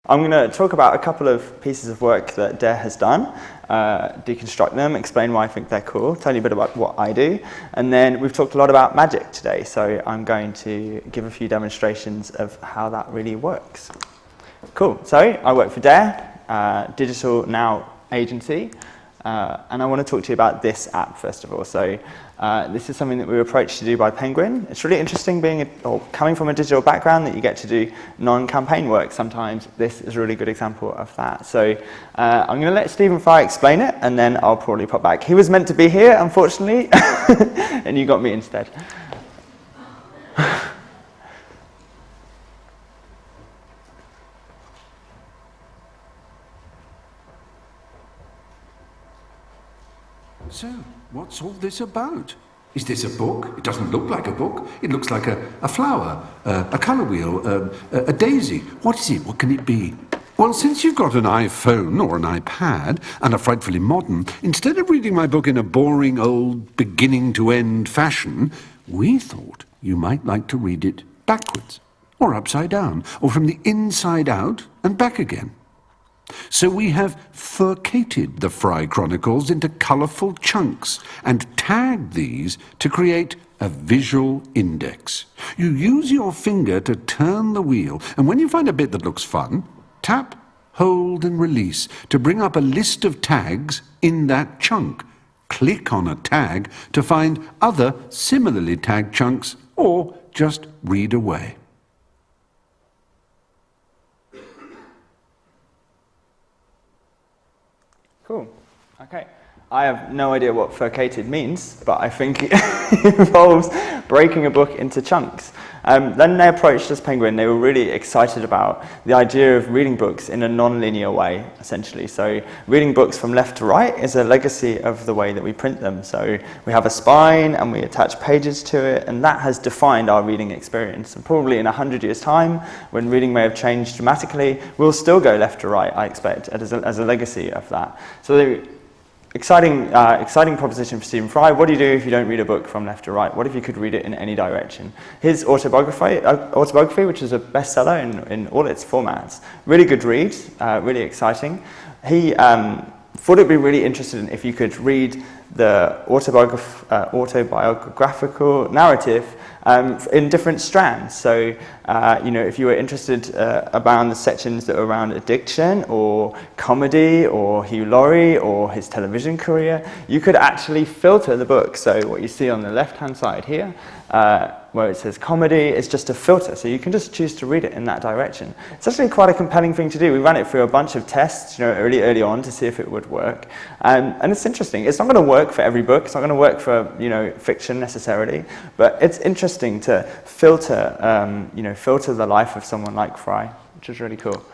I'm going to talk about a couple of pieces of work that Dare has done, deconstruct them, explain why I think they're cool, tell you a bit about what I do, and then we've talked a lot about magic today, so I'm going to give a few demonstrations of how that really works. Cool, so I work for Dare, digital now agency, and I want to talk to you about this app first of all. So this is something that we were approached to do by Penguin. It's really interesting coming from a digital background that you get to do non-campaign work sometimes. This is a really good example of that. So I'm going to let Stephen Fry explain it, and then I'll probably pop back. He was meant to be here, unfortunately, and you got me instead. So, what's all this about? Is this a book? It doesn't look like a book. It looks like a flower, a colour wheel, a daisy. What is it? What can it be? Well, since you've got an iPhone or an iPad and are frightfully modern, instead of reading my book in a boring old beginning-to-end fashion, we thought you might like to read it backwards, or upside down, or from the inside out and back again. So we have furcated the Fry Chronicles into colourful chunks and tagged these to create a visual index. You use your finger to turn the wheel, and when you find a bit that looks fun, tap, hold and release to bring up a list of tags in that chunk. Click on a tag to find other similarly tagged chunks, or just read away. Cool. Okay. I have no idea what furcated means, but I think it involves breaking a book into chunks. Then they approached us, Penguin. They were really excited about the idea of reading books in a non-linear way, essentially. So reading books from left to right is a legacy of the way that we print them. So we have a spine and we attach pages to it, and that has defined our reading experience. And probably in 100 years' time, when reading may have changed dramatically, we'll still go left to right, I expect, as a legacy of that. So exciting proposition for Stephen Fry. What do you do if you don't read a book from left to right? What if you could read it in any direction? His autobiography, which is a bestseller in all its formats, really good read, really exciting. He thought it'd be really interesting if you could read the autobiographical narrative in different strands. So, if you were interested about the sections that are around addiction or comedy or Hugh Laurie or his television career, you could actually filter the book. So what you see on the left-hand side here, where it says comedy, is just a filter. So you can just choose to read it in that direction. It's actually quite a compelling thing to do. We ran it through a bunch of tests, really early on to see if it would work. And it's interesting. It's not going to work for every book. It's not going to work for, fiction necessarily. But it's interesting to filter, filter the life of someone like Fry, which is really cool.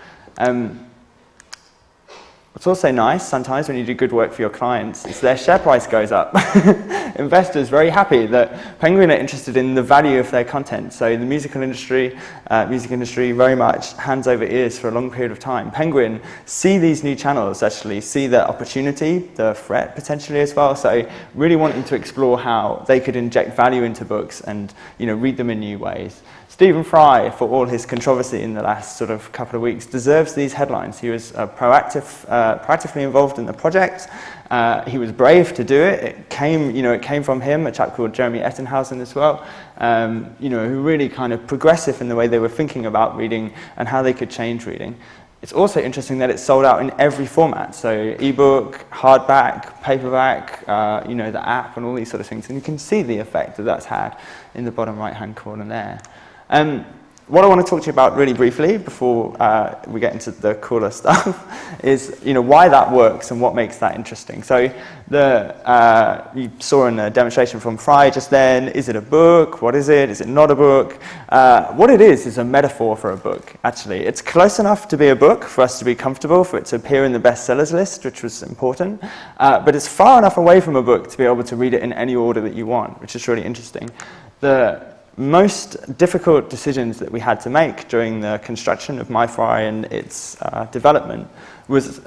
What's also nice sometimes when you do good work for your clients is their share price goes up. Investors very happy that Penguin are interested in the value of their content. So the music industry very much hands over ears for a long period of time. Penguin see these new channels, actually see the opportunity, the threat potentially as well. So really wanting to explore how they could inject value into books and read them in new ways. Stephen Fry, for all his controversy in the last sort of couple of weeks, deserves these headlines. He was proactively involved in the project. He was brave to do it. It came from him, a chap called Jeremy Ettenhausen as well, who really kind of progressive in the way they were thinking about reading and how they could change reading. It's also interesting that it's sold out in every format. So ebook, hardback, paperback, the app and all these sort of things. And you can see the effect that that's had in the bottom right-hand corner there. What I want to talk to you about really briefly before we get into the cooler stuff is why that works and what makes that interesting. So you saw in the demonstration from Fry just then, is it a book? What is it? Is it not a book? What it is a metaphor for a book, actually. It's close enough to be a book for us to be comfortable, for it to appear in the bestsellers list, which was important, but it's far enough away from a book to be able to read it in any order that you want, which is really interesting. The most difficult decisions that we had to make during the construction of MyFry and its development was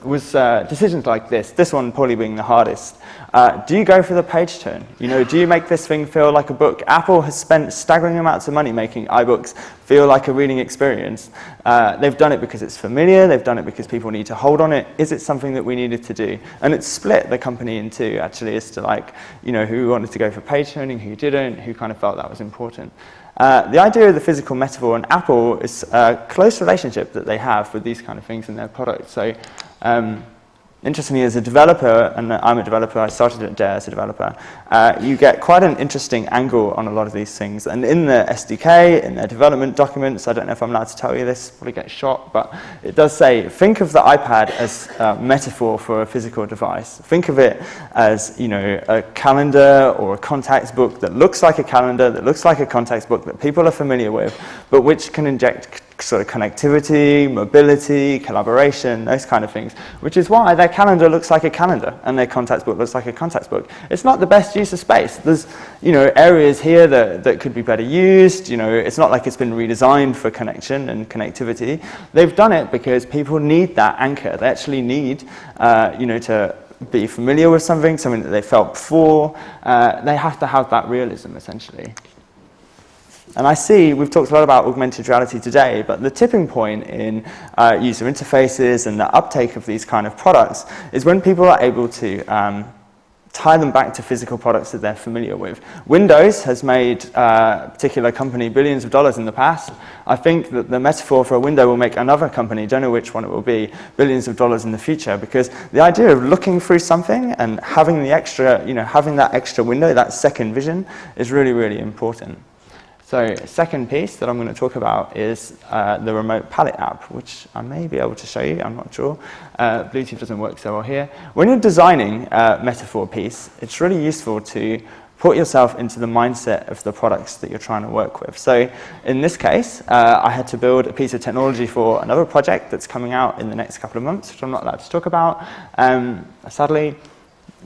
decisions like this one probably being the hardest. Do you go for the page turn? Do you make this thing feel like a book? Apple has spent staggering amounts of money making iBooks feel like a reading experience. They've done it because it's familiar, they've done it because people need to hold on it. Is it something that we needed to do? And it's split the company in two, actually, as to who wanted to go for page turning, who didn't, who kind of felt that was important. The idea of the physical metaphor and Apple is a close relationship that they have with these kind of things in their products. So, interestingly, as a developer, and I'm a developer, I started at Dare as a developer, you get quite an interesting angle on a lot of these things. And in the SDK, in their development documents, I don't know if I'm allowed to tell you this, probably get shot, but it does say, think of the iPad as a metaphor for a physical device. Think of it as, a calendar or a contacts book that looks like a calendar, that looks like a contacts book that people are familiar with, but which can inject sort of connectivity, mobility, collaboration, those kind of things, which is why their calendar looks like a calendar and their contacts book looks like a contacts book. It's not the best use of space. There's, areas here that could be better used. It's not like it's been redesigned for connection and connectivity. They've done it because people need that anchor. They actually need, to be familiar with something that they felt before. They have to have that realism, essentially. And I see, we've talked a lot about augmented reality today, but the tipping point in user interfaces and the uptake of these kind of products is when people are able to tie them back to physical products that they're familiar with. Windows has made a particular company billions of dollars in the past. I think that the metaphor for a window will make another company, don't know which one it will be, billions of dollars in the future, because the idea of looking through something and having the extra, having that extra window, that second vision, is really, really important. So, second piece that I'm going to talk about is the remote palette app, which I may be able to show you, I'm not sure. Bluetooth doesn't work so well here. When you're designing a metaphor piece, it's really useful to put yourself into the mindset of the products that you're trying to work with. So, in this case, I had to build a piece of technology for another project that's coming out in the next couple of months, which I'm not allowed to talk about, sadly.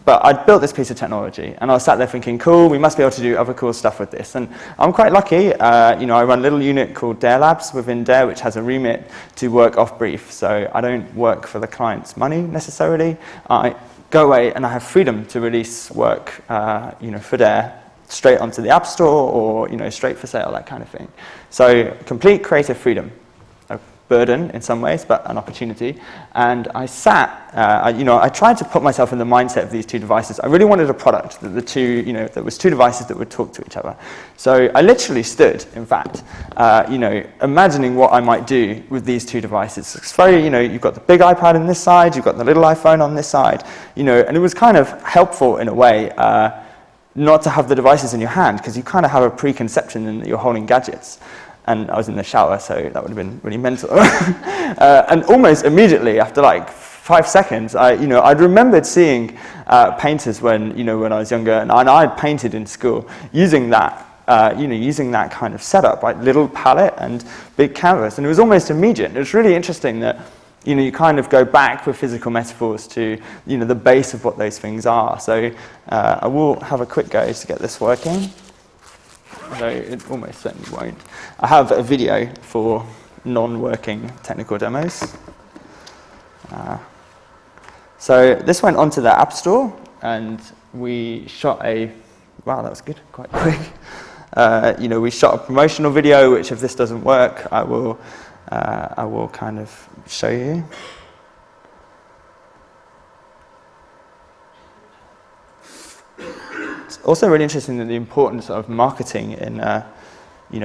But I'd built this piece of technology, and I was sat there thinking, cool, we must be able to do other cool stuff with this. And I'm quite lucky, I run a little unit called Dare Labs within Dare, which has a remit to work off brief. So I don't work for the client's money necessarily. I go away and I have freedom to release work, for Dare straight onto the App Store or, straight for sale, that kind of thing. So complete creative freedom. Burden in some ways, but an opportunity. And I sat, I tried to put myself in the mindset of these two devices. I really wanted a product that that was two devices that would talk to each other. So I literally stood, in fact, imagining what I might do with these two devices. It's very, you've got the big iPad on this side, you've got the little iPhone on this side, and it was kind of helpful in a way not to have the devices in your hand, because you kind of have a preconception in that you're holding gadgets. And I was in the shower, so that would have been really mental. And almost immediately, after like 5 seconds, I'd remembered seeing painters when I was younger, and I'd painted in school using that, using that kind of setup, like little palette and big canvas, and it was almost immediate. It was really interesting that you kind of go back with physical metaphors to the base of what those things are. So I will have a quick go to get this working. Although it almost certainly won't. I have a video for non-working technical demos. So this went onto the App Store, and we shot wow, that was good, quite quick. We shot a promotional video, which if this doesn't work, I will kind of show you. It's also really interesting that the importance of marketing in,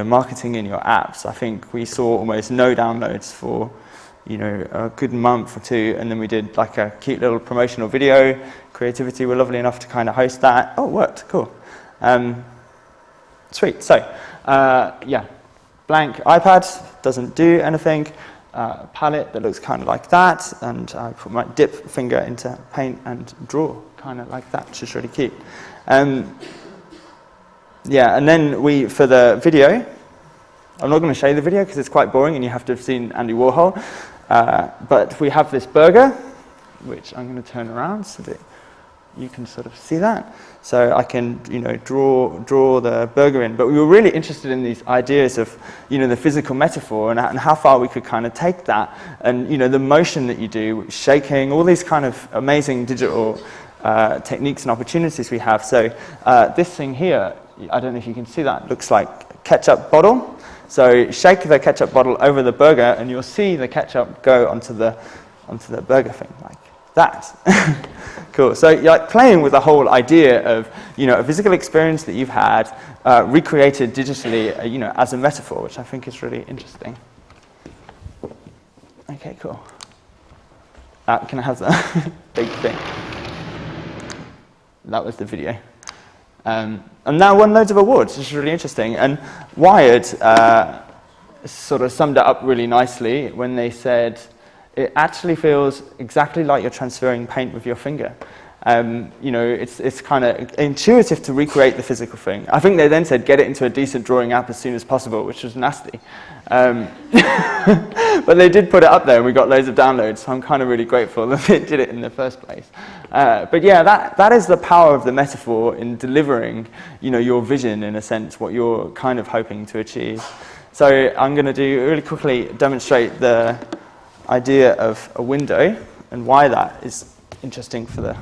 marketing in your apps. I think we saw almost no downloads for, a good month or two, and then we did like a cute little promotional video. Creativity were lovely enough to kind of host that. Oh, it worked, cool. Sweet. So, blank iPad, doesn't do anything. Palette that looks kind of like that, and I put my dip finger into paint and draw kind of like that, which is really cute. And then for the video, I'm not going to show you the video because it's quite boring and you have to have seen Andy Warhol, but we have this burger, which I'm going to turn around so that you can sort of see that. So I can, draw the burger in. But we were really interested in these ideas of, the physical metaphor and how far we could kind of take that. And, the motion that you do, shaking, all these kind of amazing digital techniques and opportunities we have. So this thing here, I don't know if you can see that, looks like a ketchup bottle. So shake the ketchup bottle over the burger and you'll see the ketchup go onto the burger thing like that. Cool. So you're like playing with the whole idea of, a physical experience that you've had recreated digitally, as a metaphor, which I think is really interesting. Okay, cool. Can I have the big thing? That was the video. And now won loads of awards, which is really interesting. And Wired sort of summed it up really nicely when they said, it actually feels exactly like you're transferring paint with your finger. It's kind of intuitive to recreate the physical thing. I think they then said, get it into a decent drawing app as soon as possible, which was nasty. But they did put it up there and we got loads of downloads, so I'm kind of really grateful that they did it in the first place. But yeah, that is the power of the metaphor in delivering, your vision, in a sense, what you're kind of hoping to achieve. So I'm going to really quickly demonstrate the idea of a window and why that is interesting for the...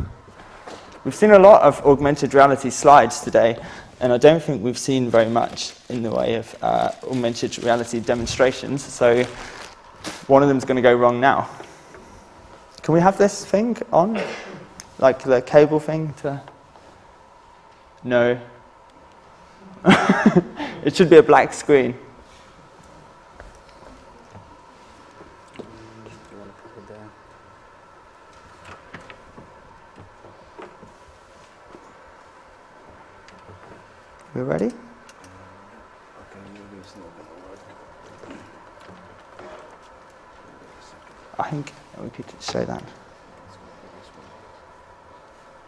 We've seen a lot of augmented reality slides today, and I don't think we've seen very much in the way of augmented reality demonstrations, so one of them's going to go wrong now. Can we have this thing on? Like the cable thing to... No. It should be a black screen. We ready? I think we could show that.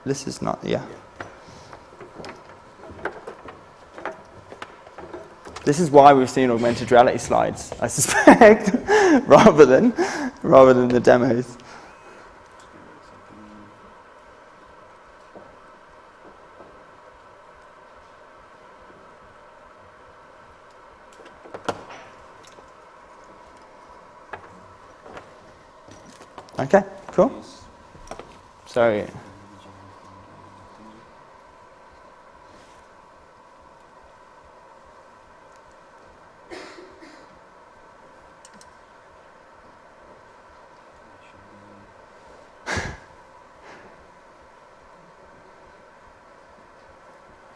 This is not, yeah. This is why we've seen augmented reality slides, I suspect, rather than the demos. Okay, cool. So,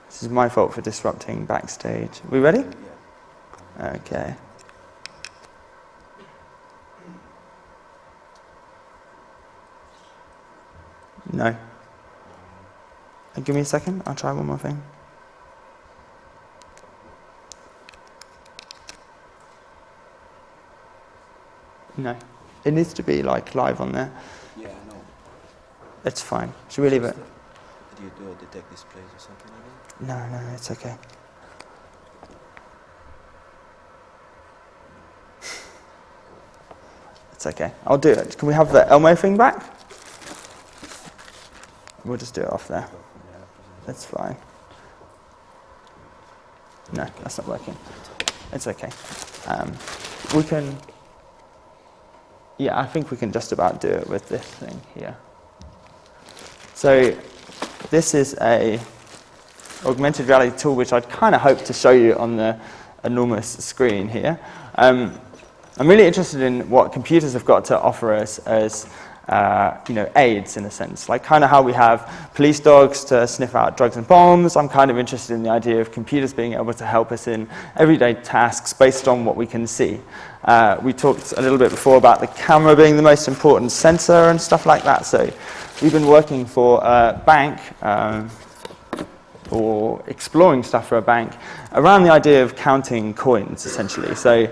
this is my fault for disrupting backstage. We ready? Yeah. Okay. No. Give me a second, I'll try one more thing. No. It needs to be like live on there. Yeah, I know. It's fine. Should we leave it? Do you do a detect displays or something like that? No, it's okay. It's okay. I'll do it. Can we have the Elmo thing back? We'll just do it off there. That's fine. No, that's not working. It's okay. We can... Yeah, I think we can just about do it with this thing here. So this is a augmented reality tool which I'd kind of hope to show you on the enormous screen here. I'm really interested in what computers have got to offer us as aids, in a sense, like kind of how we have police dogs to sniff out drugs and bombs. I'm kind of interested in the idea of computers being able to help us in everyday tasks based on what we can see. We talked a little bit before about the camera being the most important sensor and stuff like that. So we've been working for a bank or exploring stuff for a bank around the idea of counting coins, essentially. So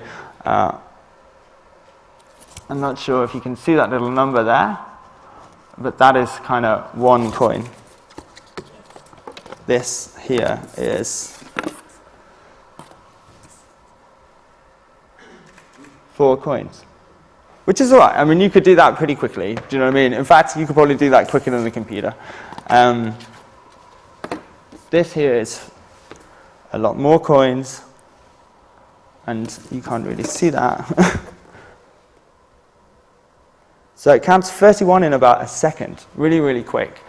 I'm not sure if you can see that little number there, but that is kind of one coin. This here is 4 coins. which is all right. I mean, you could do that pretty quickly. Do you know what I mean? In fact, you could probably do that quicker than the computer. This here is a lot more coins, and you can't really see that. So it counts 31 in about a second, really, really quick.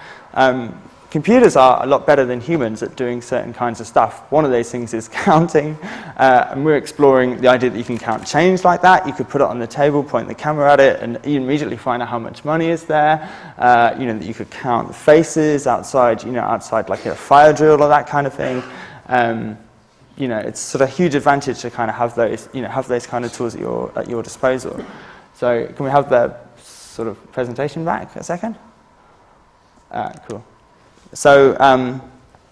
Computers are a lot better than humans at doing certain kinds of stuff. One of those things is counting, and we're exploring the idea that you can count change like that. You could put it on the table, point the camera at it, and you immediately find out how much money is there. That you could count the faces outside, outside like a fire drill or that kind of thing. It's sort of a huge advantage to kind of have those kind of tools at your disposal. So can we have the sort of presentation back a second? Cool. So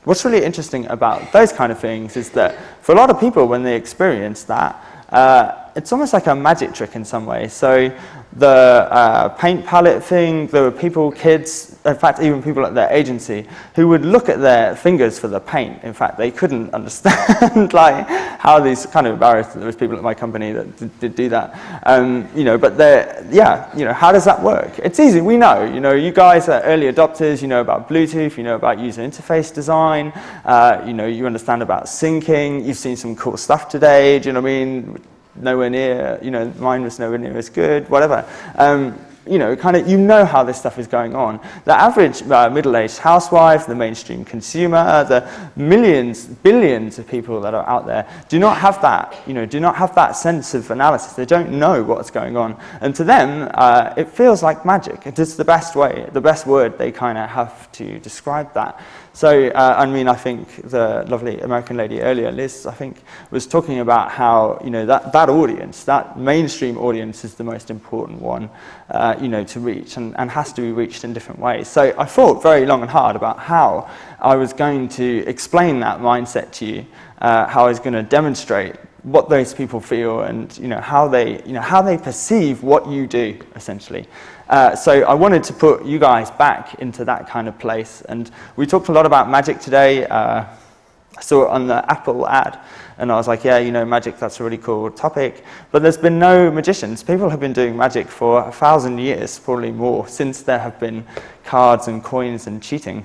what's really interesting about those kind of things is that for a lot of people, when they experience that, it's almost like a magic trick in some way. So the paint palette thing, there were people, kids, in fact, even people at their agency, who would look at their fingers for the paint. In fact, they couldn't understand like how these, kind of embarrassed that there was people at my company that did do that. But how does that work? It's easy, we know. You guys are early adopters, you know about Bluetooth, you know about user interface design, you understand about syncing, you've seen some cool stuff today, do you know what I mean? Nowhere near, mine was nowhere near as good, whatever. You know how this stuff is going on. The average middle-aged housewife, the mainstream consumer, the millions, billions of people that are out there do not have that sense of analysis. They don't know what's going on. And to them, it feels like magic. It is the best word they kind of have to describe that. So, I think the lovely American lady earlier, Liz, I think, was talking about how, that audience, that mainstream audience is the most important one, to reach and has to be reached in different ways. So I thought very long and hard about how I was going to explain that mindset to you, how I was going to demonstrate what those people feel and, how they perceive what you do, essentially. So I wanted to put you guys back into that kind of place. And we talked a lot about magic today. I saw it on the Apple ad, and I was like, magic, that's a really cool topic. But there's been no magicians. People have been doing magic for 1,000 years, probably more, since there have been cards and coins and cheating.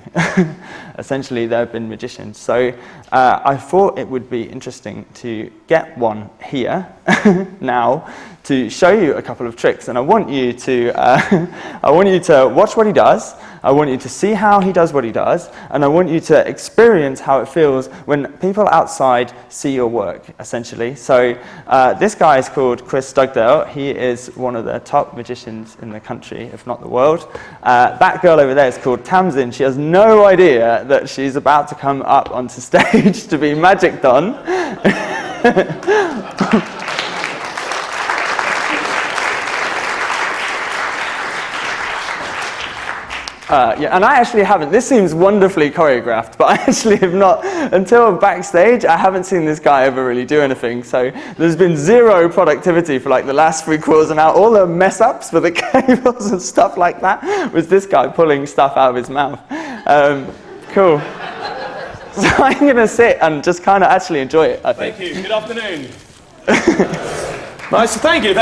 Essentially, there have been magicians. So I thought it would be interesting to get one here now to show you a couple of tricks. And I want you to watch what he does. I want you to see how he does what he does, and I want you to experience how it feels when people outside see your work, essentially. So this guy is called Chris Dugdale. He is one of the top magicians in the country, if not the world. That girl over there is called Tamsin. She has no idea that she's about to come up onto stage to be magicked on. And I actually haven't. This seems wonderfully choreographed, but I actually have not, until backstage, I haven't seen this guy ever really do anything. So there's been zero productivity for like the last 3 quarters of an hour. All the mess ups with the cables and stuff like that was this guy pulling stuff out of his mouth. Cool. So I'm going to sit and just kind of actually enjoy it, I think. Thank you. Good afternoon. Nice. Thank you.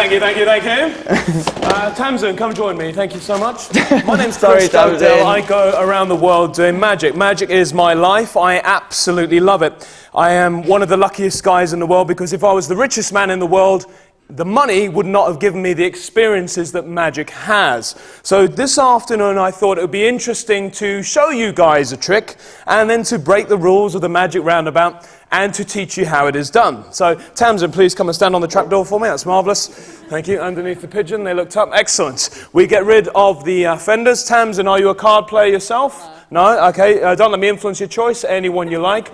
Tamsin, come join me. Thank you so much. My name's Chris Dugdale. I go around the world doing magic. Magic is my life. I absolutely love it. I am one of the luckiest guys in the world because if I was the richest man in the world, the money would not have given me the experiences that magic has. So this afternoon I thought it would be interesting to show you guys a trick and then to break the rules of the magic roundabout and to teach you how it is done. So Tamsin, please come and stand on the trapdoor for me. That's marvellous. Thank you. Underneath the pigeon, they looked up. Excellent. We get rid of the fenders. Tamsin, are you a card player yourself? No? Okay. Don't let me influence your choice. Anyone you like.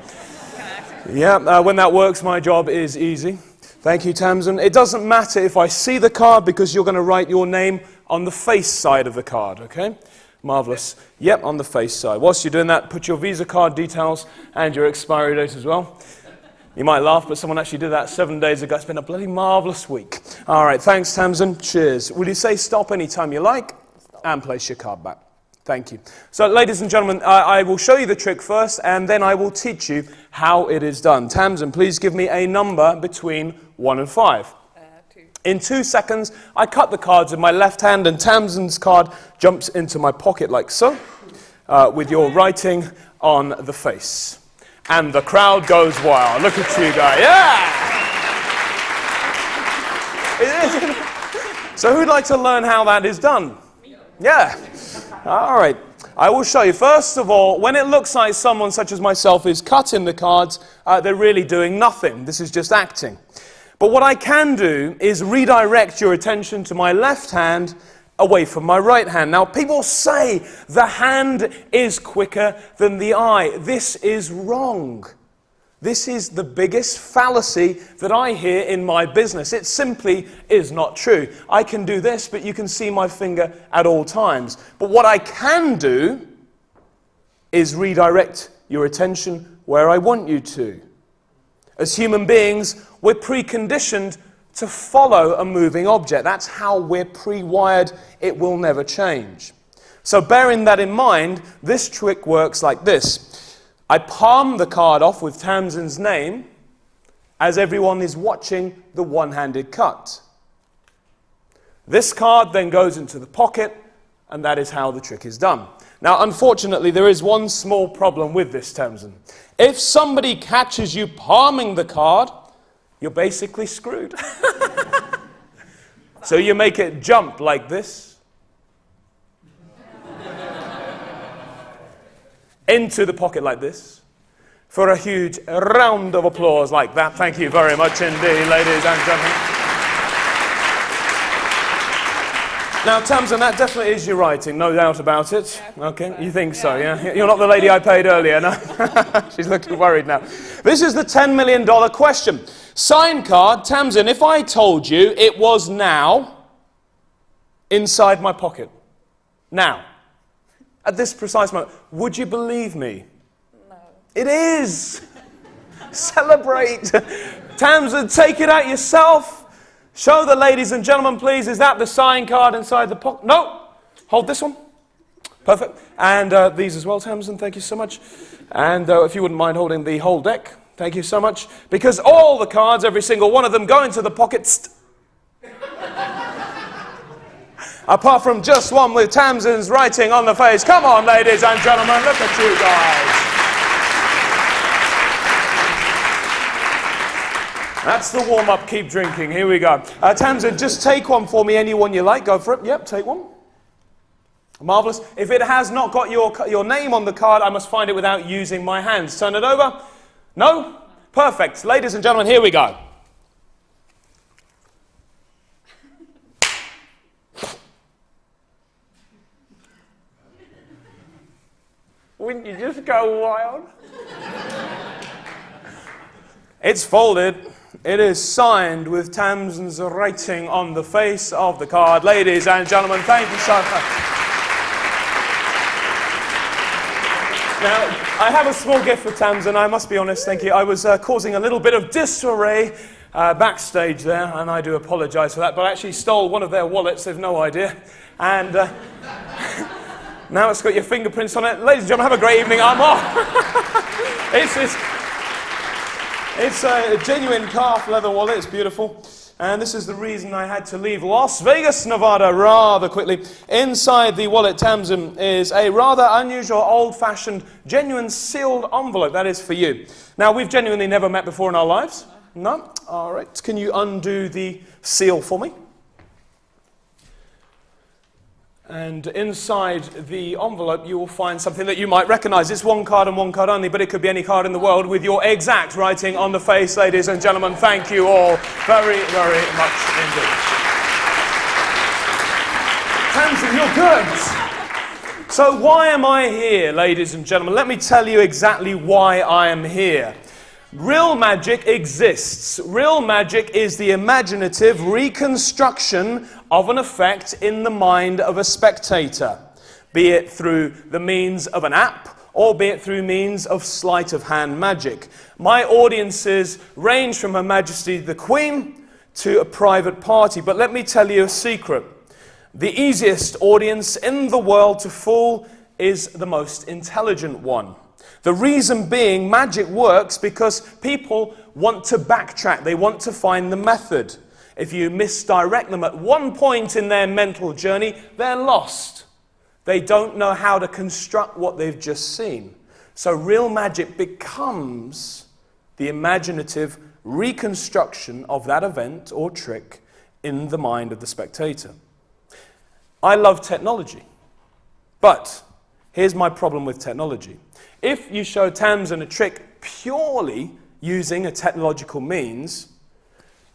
Yeah, when that works, my job is easy. Thank you, Tamsin. It doesn't matter if I see the card because you're going to write your name on the face side of the card, okay? Marvellous. Yep, on the face side. Whilst you're doing that, put your Visa card details and your expiry date as well. You might laugh, but someone actually did that 7 days ago. It's been a bloody marvellous week. All right, thanks, Tamsin. Cheers. Will you say stop anytime you like and place your card back? Thank you. So, ladies and gentlemen, I will show you the trick first, and then I will teach you how it is done. Tamsin, please give me a number between 1 and 5. 2. In 2 seconds, I cut the cards in my left hand and Tamsin's card jumps into my pocket like so, with your writing on the face. And the crowd goes wild. Look at you guys. Yeah! So who'd like to learn how that is done? Yeah. All right. I will show you. First of all, when it looks like someone such as myself is cutting the cards, they're really doing nothing. This is just acting. But what I can do is redirect your attention to my left hand away from my right hand. Now, people say the hand is quicker than the eye. This is wrong. This is the biggest fallacy that I hear in my business. It simply is not true. I can do this, but you can see my finger at all times. But what I can do is redirect your attention where I want you to. As human beings, we're preconditioned to follow a moving object. That's how we're pre-wired. It will never change. So bearing that in mind, this trick works like this. I palm the card off with Tamsin's name as everyone is watching the one-handed cut. This card then goes into the pocket, and that is how the trick is done. Now, unfortunately, there is one small problem with this, Tamsin. If somebody catches you palming the card, you're basically screwed. So you make it jump like this. Into the pocket like this. For a huge round of applause like that. Thank you very much indeed, ladies and gentlemen. Now, Tamsin, that definitely is your writing, no doubt about it. Okay, you think so, yeah? You're not the lady I paid earlier, no? She's looking worried now. This is the $10 million question. Sign card, Tamsin, if I told you it was now inside my pocket, now, at this precise moment, would you believe me? No. It is! Celebrate! Tamsin, take it out yourself. Show the ladies and gentlemen, please. Is that the sign card inside the pocket? No. Hold this one. Perfect. And these as well, Tamsin. Thank you so much. And if you wouldn't mind holding the whole deck. Thank you so much. Because all the cards, every single one of them, go into the pockets. Apart from just one with Tamsin's writing on the face. Come on, ladies and gentlemen. Look at you guys. That's the warm-up. Keep drinking. Here we go. Tamsin, just take one for me. Anyone you like. Go for it. Yep, take one. Marvellous. If it has not got your name on the card, I must find it without using my hands. Turn it over. No? Perfect. Ladies and gentlemen, here we go. Wouldn't you just go wild? It's folded. It is signed with Tamsin's writing on the face of the card. Ladies and gentlemen, thank you so much. Now, I have a small gift for Tamsin, I must be honest, thank you. I was causing a little bit of disarray backstage there, and I do apologise for that, but I actually stole one of their wallets, they've no idea. And now it's got your fingerprints on it. Ladies and gentlemen, have a great evening, I'm off. It's a genuine calf leather wallet, it's beautiful. And this is the reason I had to leave Las Vegas, Nevada rather quickly. Inside the wallet, Tamsin, is a rather unusual, old-fashioned, genuine sealed envelope. That is for you. Now, we've genuinely never met before in our lives. No? All right. Can you undo the seal for me? And inside the envelope, you will find something that you might recognize. It's one card and one card only, but it could be any card in the world with your exact writing on the face, ladies and gentlemen. Thank you all very, very much indeed. Tamsin, you're good. So why am I here, ladies and gentlemen? Let me tell you exactly why I am here. Real magic exists. Real magic is the imaginative reconstruction of an effect in the mind of a spectator, be it through the means of an app or be it through means of sleight of hand magic. My audiences range from Her Majesty the Queen to a private party, but let me tell you a secret. The easiest audience in the world to fool is the most intelligent one. The reason being, magic works because people want to backtrack. They want to find the method. If you misdirect them at one point in their mental journey, they're lost. They don't know how to construct what they've just seen. So real magic becomes the imaginative reconstruction of that event or trick in the mind of the spectator. I love technology, but here's my problem with technology. If you show Tamsin a trick purely using a technological means,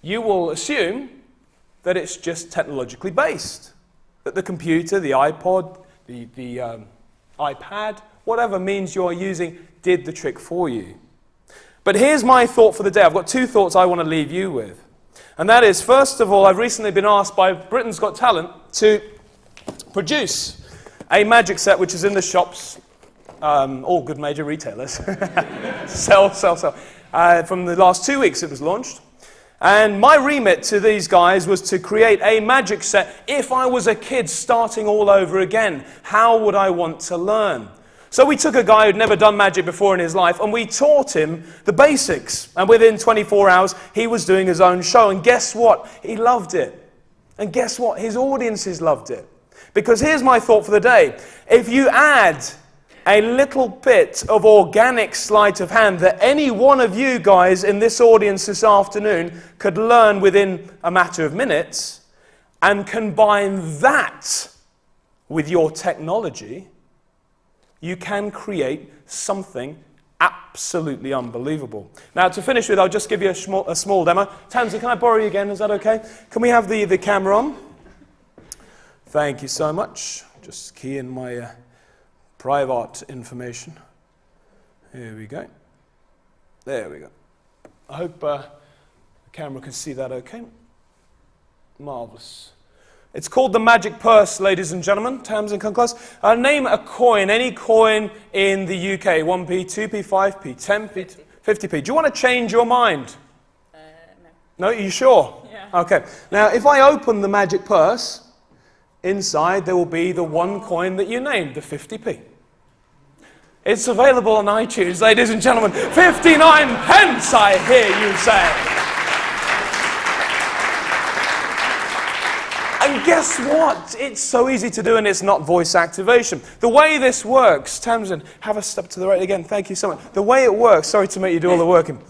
you will assume that it's just technologically based, that the computer, the iPod, the iPad, whatever means you're using, did the trick for you. But here's my thought for the day. I've got two thoughts I want to leave you with. And that is, first of all, I've recently been asked by Britain's Got Talent to produce a magic set which is in the shops, all good major retailers. Sell. From the last 2 weeks it was launched. And my remit to these guys was to create a magic set. If I was a kid starting all over again, how would I want to learn? So we took a guy who'd never done magic before in his life and we taught him the basics. And within 24 hours, he was doing his own show. And guess what? He loved it. And guess what? His audiences loved it. Because here's my thought for the day. If you add a little bit of organic sleight of hand that any one of you guys in this audience this afternoon could learn within a matter of minutes and combine that with your technology, you can create something absolutely unbelievable. Now, to finish with, I'll just give you a small demo. Tamsin, can I borrow you again? Is that okay? Can we have the camera on? Thank you so much. Just key in my private information. Here we go. There we go. I hope the camera can see that okay. Marvelous. It's called the Magic Purse, ladies and gentlemen. Tamsin, come close. Name a coin, any coin in the UK. 1p, 2p, 5p, 10p, 50p. Do you want to change your mind? No. No, are you sure? Yeah. Okay. Now, if I open the Magic Purse, inside there will be the one coin that you named, the 50p. It's available on iTunes, ladies and gentlemen. 59 pence, I hear you say. And guess what? It's so easy to do and it's not voice activation. The way this works, Tamsin, have a step to the right again. Thank you so much. The way it works, sorry to make you do all the working.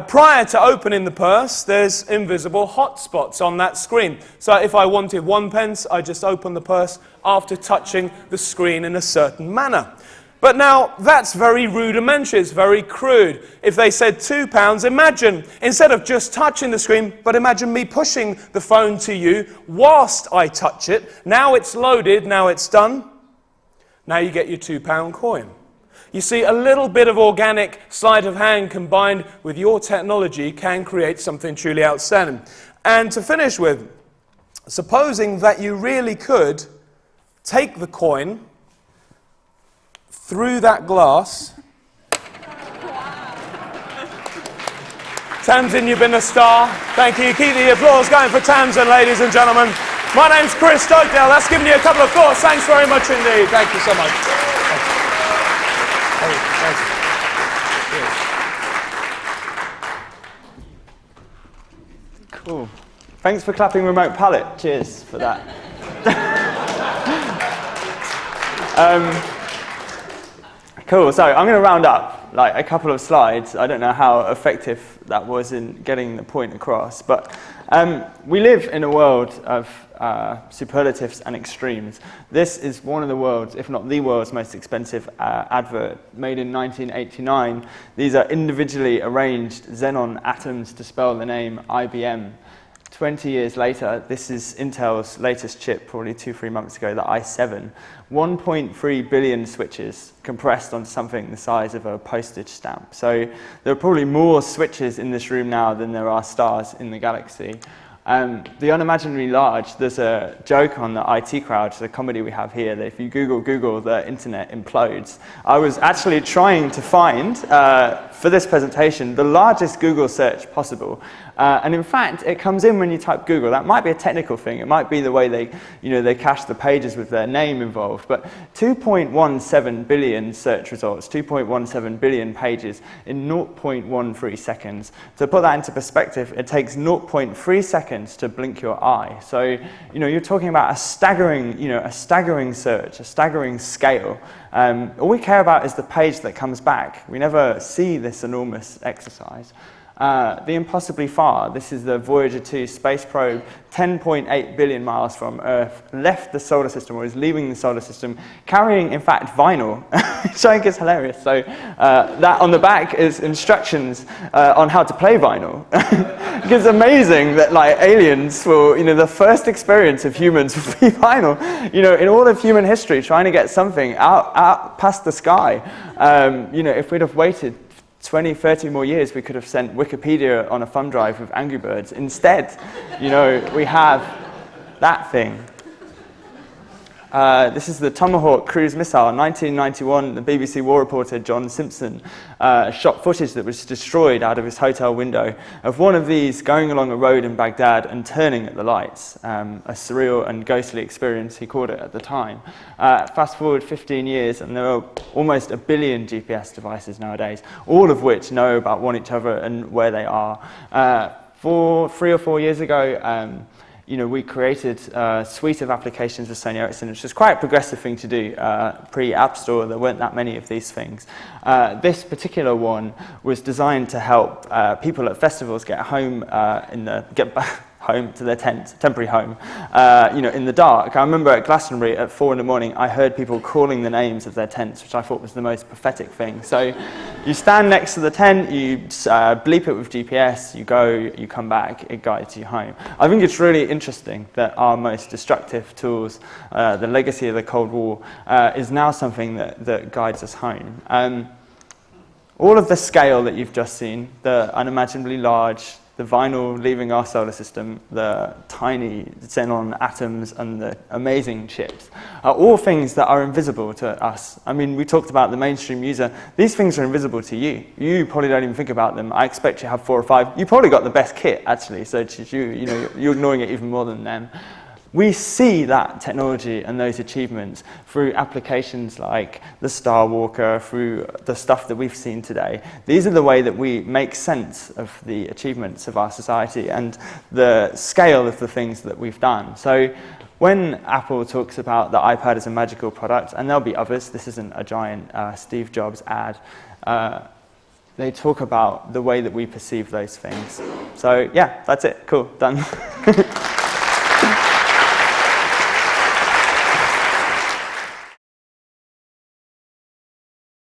Prior to opening the purse, there's invisible hotspots on that screen. So if I wanted 1 pence, I just open the purse after touching the screen in a certain manner. But now, that's very rudimentary, it's very crude. If they said £2, imagine, instead of just touching the screen, but imagine me pushing the phone to you whilst I touch it. Now it's loaded, now it's done. Now you get your £2 coin. You see, a little bit of organic sleight of hand combined with your technology can create something truly outstanding. And to finish with, supposing that you really could take the coin through that glass. Tamsin, you've been a star. Thank you. Keep the applause going for Tamsin, ladies and gentlemen. My name's Chris Stokedale. That's given you a couple of thoughts. Thanks very much indeed. Thank you so much. Cool. Thanks for clapping Remote Palette. Cheers for that. Cool, so I'm going to round up like a couple of slides. I don't know how effective that was in getting the point across, but we live in a world of superlatives and extremes. This is one of the world's, if not the world's, most expensive advert, made in 1989. These are individually arranged xenon atoms to spell the name IBM. 20 years later, this is Intel's latest chip, probably 2-3 months ago, the i7. 1.3 billion switches compressed onto something the size of a postage stamp. So there are probably more switches in this room now than there are stars in the galaxy. The unimaginably large, there's a joke on the IT crowd, the comedy we have here, that if you Google, the internet implodes. I was actually trying to find for this presentation, the largest Google search possible. And in fact, it comes in when you type Google. That might be a technical thing. It might be the way they cache the pages with their name involved. But 2.17 billion search results, 2.17 billion pages in 0.13 seconds. To put that into perspective, it takes 0.3 seconds to blink your eye. So, you're talking about a staggering search, a staggering scale. All we care about is the page that comes back. We never see this enormous exercise. The Impossibly Far, this is the Voyager 2 space probe, 10.8 billion miles from Earth, left the solar system, or is leaving the solar system, carrying, in fact, vinyl, which I think is hilarious. So that on the back is instructions on how to play vinyl. It's amazing that aliens will, the first experience of humans will be vinyl. In all of human history, trying to get something out past the sky. If we'd have waited 20, 30 more years, we could have sent Wikipedia on a thumb drive with Angry Birds. Instead, we have that thing. This is the Tomahawk cruise missile. In 1991, the BBC war reporter John Simpson shot footage that was destroyed out of his hotel window of one of these going along a road in Baghdad and turning at the lights. A surreal and ghostly experience, he called it at the time. Fast forward 15 years, and there are almost 1 billion GPS devices nowadays, all of which know about each other and where they are. 3 or 4 years ago, we created a suite of applications with Sony Ericsson, which was quite a progressive thing to do. Pre-App Store, there weren't that many of these things. This particular one was designed to help people at festivals get home home to their tent, temporary home, in the dark. I remember at Glastonbury at 4 in the morning, I heard people calling the names of their tents, which I thought was the most pathetic thing. So you stand next to the tent, you bleep it with GPS, you go, you come back, it guides you home. I think it's really interesting that our most destructive tools, the legacy of the Cold War, is now something that guides us home. All of the scale that you've just seen, the unimaginably large, the vinyl leaving our solar system, the tiny xenon atoms, and the amazing chips are all things that are invisible to us. I mean, we talked about the mainstream user. These things are invisible to you. You probably don't even think about them. I expect you have 4 or 5. You probably got the best kit, actually, so you're ignoring it even more than them. We see that technology and those achievements through applications like the Star Walker, through the stuff that we've seen today. These are the way that we make sense of the achievements of our society and the scale of the things that we've done. So when Apple talks about the iPad as a magical product, and there'll be others, this isn't a giant Steve Jobs ad, they talk about the way that we perceive those things. So yeah, that's it. Cool, done.